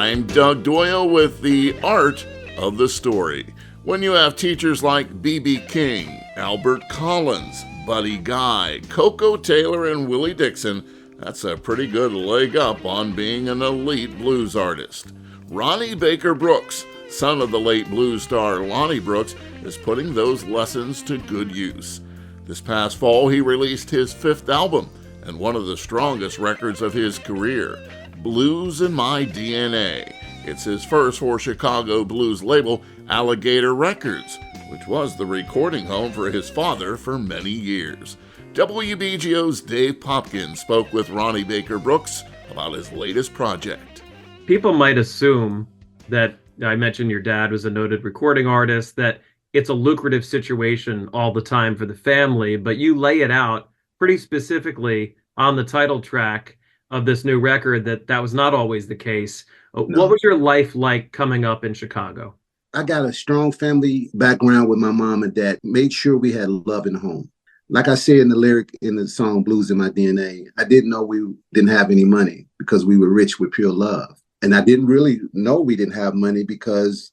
I'm Doug Doyle with The Art of the Story. When you have teachers like B.B. King, Albert Collins, Buddy Guy, Coco Taylor, and Willie Dixon, that's a pretty good leg up on being an elite blues artist. Ronnie Baker Brooks, son of the late blues star Lonnie Brooks, is putting those lessons to good use. This past fall, he released his 5th album and one of the strongest records of his career, Blues in My DNA. It's his first for Chicago blues label, Alligator Records, which was the recording home for his father for many years. WBGO's Dave Popkin spoke with Ronnie Baker Brooks about his latest project. People might assume that, I mentioned your dad was a noted recording artist, that it's a lucrative situation all the time for the family, but you lay it out pretty specifically on the title track of this new record that was not always the case. No. What was your life like coming up in Chicago? I got a strong family background with my mom and dad, made sure we had love in the home. Like I said in the lyric in the song Blues in My DNA, I didn't know we didn't have any money because we were rich with pure love. And I didn't really know we didn't have money because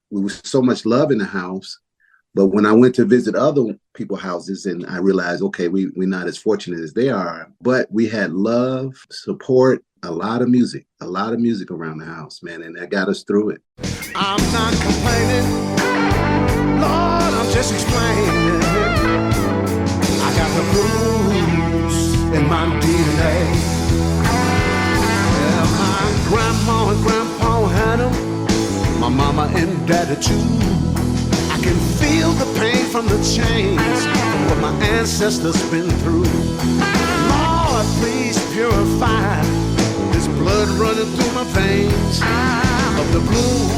we was so much love in the house. But when I went to visit other people's houses and I realized, okay, we're not as fortunate as they are, but we had love, support, a lot of music around the house, man. And that got us through it. I'm not complaining, Lord, I'm just explaining. I got the blues in my DNA. Yeah, my grandma and grandpa had them, my mama and daddy too. I can feel the pain from the chains, what my ancestors been through. Lord, please purify this blood running through my veins of the blues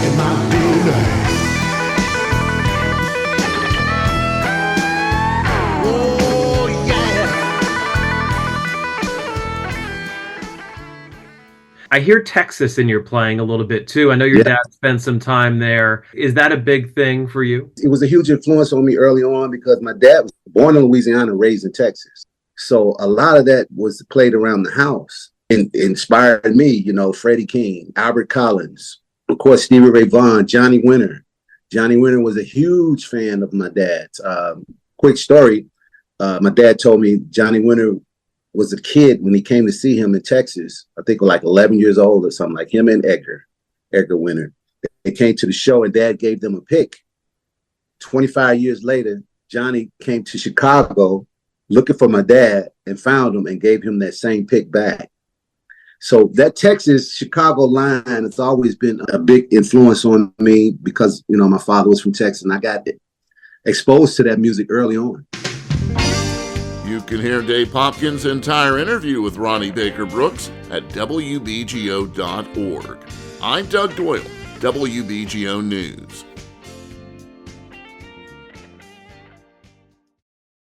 in my DNA. Oh, yeah. I hear Texas in your playing a little bit too. I know your dad spent some time there. Is that a big thing for you? It was a huge influence on me early on because my dad was born in Louisiana, raised in Texas. So a lot of that was played around the house and inspired me, you know, Freddie King, Albert Collins, of course, Stevie Ray Vaughan, Johnny Winter. Johnny Winter was a huge fan of my dad's. Quick story, my dad told me Johnny Winter was a kid when he came to see him in Texas. I think like 11 years old or something, like him and Edgar Winter. They came to the show and Dad gave them a pick. 25 years later, Johnny came to Chicago looking for my dad and found him and gave him that same pick back. So that Texas-Chicago line has always been a big influence on me because, you know, my father was from Texas and I got exposed to that music early on. You can hear Dave Popkin's entire interview with Ronnie Baker Brooks at WBGO.org. I'm Doug Doyle, WBGO News.